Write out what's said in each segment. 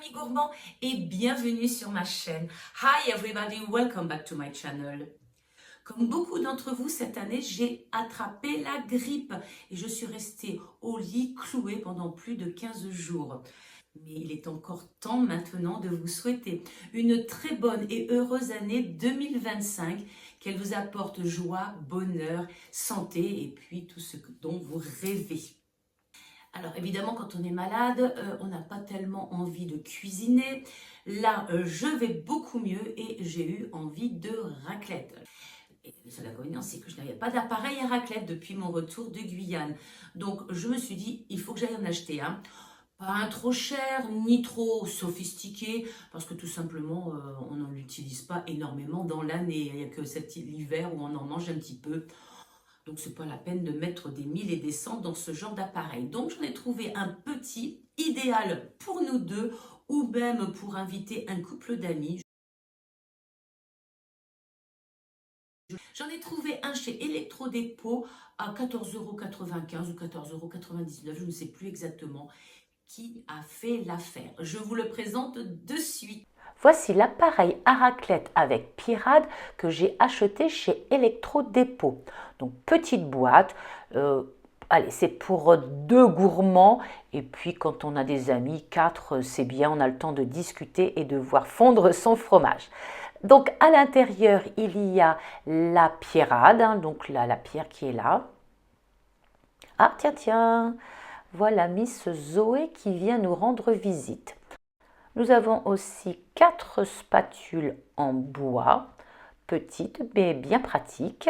amis gourmands et bienvenue sur ma chaîne. Hi everybody, welcome back to my channel. Comme beaucoup d'entre vous, cette année, j'ai attrapé la grippe et je suis restée au lit clouée pendant plus de 15 jours. Mais il est encore temps maintenant de vous souhaiter une très bonne et heureuse année 2025, qu'elle vous apporte joie, bonheur, santé et puis tout ce dont vous rêvez. Alors évidemment, quand on est malade, on n'a pas tellement envie de cuisiner. Là, je vais beaucoup mieux et j'ai eu envie de raclette. Et le seul inconvénient, c'est que je n'avais pas d'appareil à raclette depuis mon retour de Guyane. Donc je me suis dit, il faut que j'aille en acheter un. Pas un trop cher, ni trop sophistiqué, parce que tout simplement, on n'en utilise pas énormément dans l'année. Il n'y a que l'hiver où on en mange un petit peu. Donc, ce n'est pas la peine de mettre des 1000 et des cents dans ce genre d'appareil. Donc, j'en ai trouvé un petit, idéal pour nous deux, ou même pour inviter un couple d'amis. J'en ai trouvé un chez Electrodépôt à 14,95 € ou 14,99 €, je ne sais plus exactement qui a fait l'affaire. Je vous le présente de suite. Voici l'appareil à raclette avec Pierrade que j'ai acheté chez Electrodépôt. Donc petite boîte, allez, c'est pour deux gourmands et puis quand on a des amis, quatre, c'est bien, on a le temps de discuter et de voir fondre son fromage. Donc à l'intérieur, il y a la Pierrade, donc là, la pierre qui est là. Ah tiens, voilà Miss Zoé qui vient nous rendre visite. Nous avons aussi 4 spatules en bois, petites mais bien pratiques.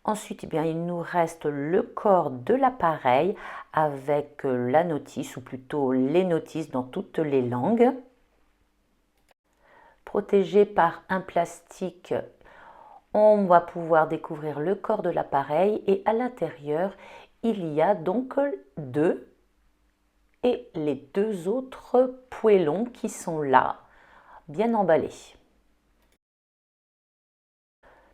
Ensuite, eh bien, il nous reste le corps de l'appareil avec la notice, ou plutôt les notices dans toutes les langues. Protégé par un plastique, on va pouvoir découvrir le corps de l'appareil et à l'intérieur, il y a donc deux et les deux autres poêlons qui sont là, bien emballés.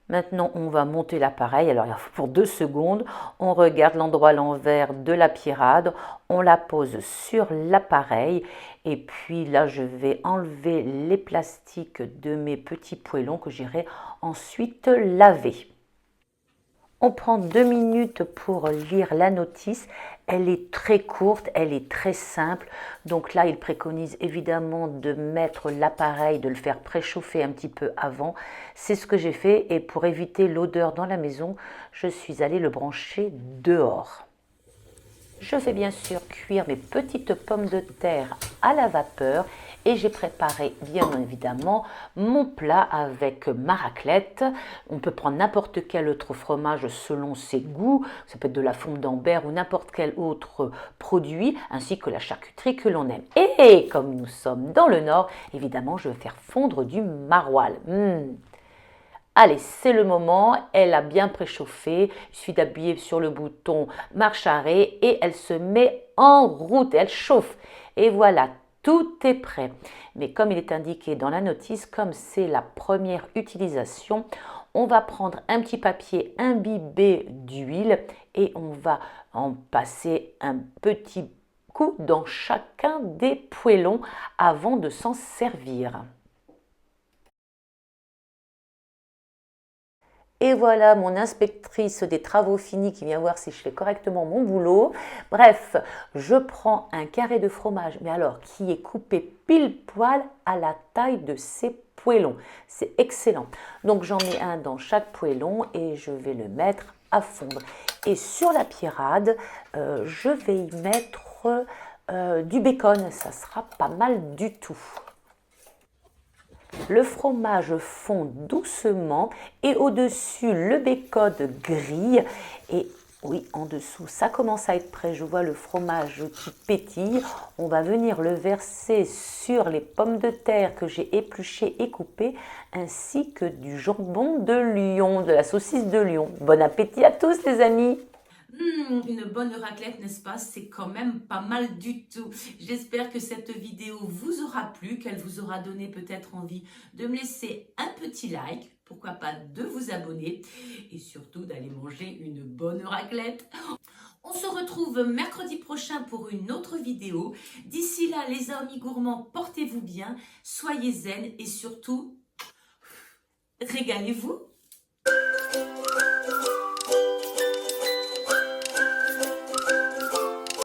Maintenant, on va monter l'appareil. Alors, pour 2 secondes, on regarde l'endroit à l'envers de la Pierrade, on la pose sur l'appareil et puis là, je vais enlever les plastiques de mes petits poêlons que j'irai ensuite laver. On prend 2 minutes pour lire la notice. Elle est très courte, elle est très simple. Donc là, il préconise évidemment de mettre l'appareil, de le faire préchauffer un petit peu avant. C'est ce que j'ai fait et pour éviter l'odeur dans la maison, je suis allée le brancher dehors. Je vais bien sûr cuire mes petites pommes de terre à la vapeur et j'ai préparé bien évidemment mon plat avec ma raclette. On peut prendre n'importe quel autre fromage selon ses goûts, ça peut être de la fonte d'Ambert ou n'importe quel autre produit, ainsi que la charcuterie que l'on aime. Et comme nous sommes dans le nord, évidemment je vais faire fondre du maroilles. Allez, c'est le moment, elle a bien préchauffé, il suffit d'appuyer sur le bouton marche arrêt et elle se met en route, elle chauffe. Et voilà, tout est prêt. Mais comme il est indiqué dans la notice, comme c'est la première utilisation, on va prendre un petit papier imbibé d'huile et on va en passer un petit coup dans chacun des poêlons avant de s'en servir. Et voilà mon inspectrice des travaux finis qui vient voir si je fais correctement mon boulot. Bref, je prends un carré de fromage, mais alors qui est coupé pile poil à la taille de ces poêlons. C'est excellent. Donc j'en mets un dans chaque poêlon et je vais le mettre à fondre. Et sur la Pierrade, je vais y mettre du bacon. Ça sera pas mal du tout. Le fromage fond doucement et au-dessus le bacon grille et oui, en dessous, ça commence à être prêt. Je vois le fromage qui pétille. On va venir le verser sur les pommes de terre que j'ai épluchées et coupées, ainsi que du jambon de Lyon, de la saucisse de Lyon. Bon appétit à tous les amis! Une bonne raclette, n'est-ce pas? C'est quand même pas mal du tout. J'espère que cette vidéo vous aura plu, qu'elle vous aura donné peut-être envie de me laisser un petit like, pourquoi pas de vous abonner et surtout d'aller manger une bonne raclette. On se retrouve mercredi prochain pour une autre vidéo. D'ici là, les amis gourmands, portez-vous bien, soyez zen et surtout, régalez-vous.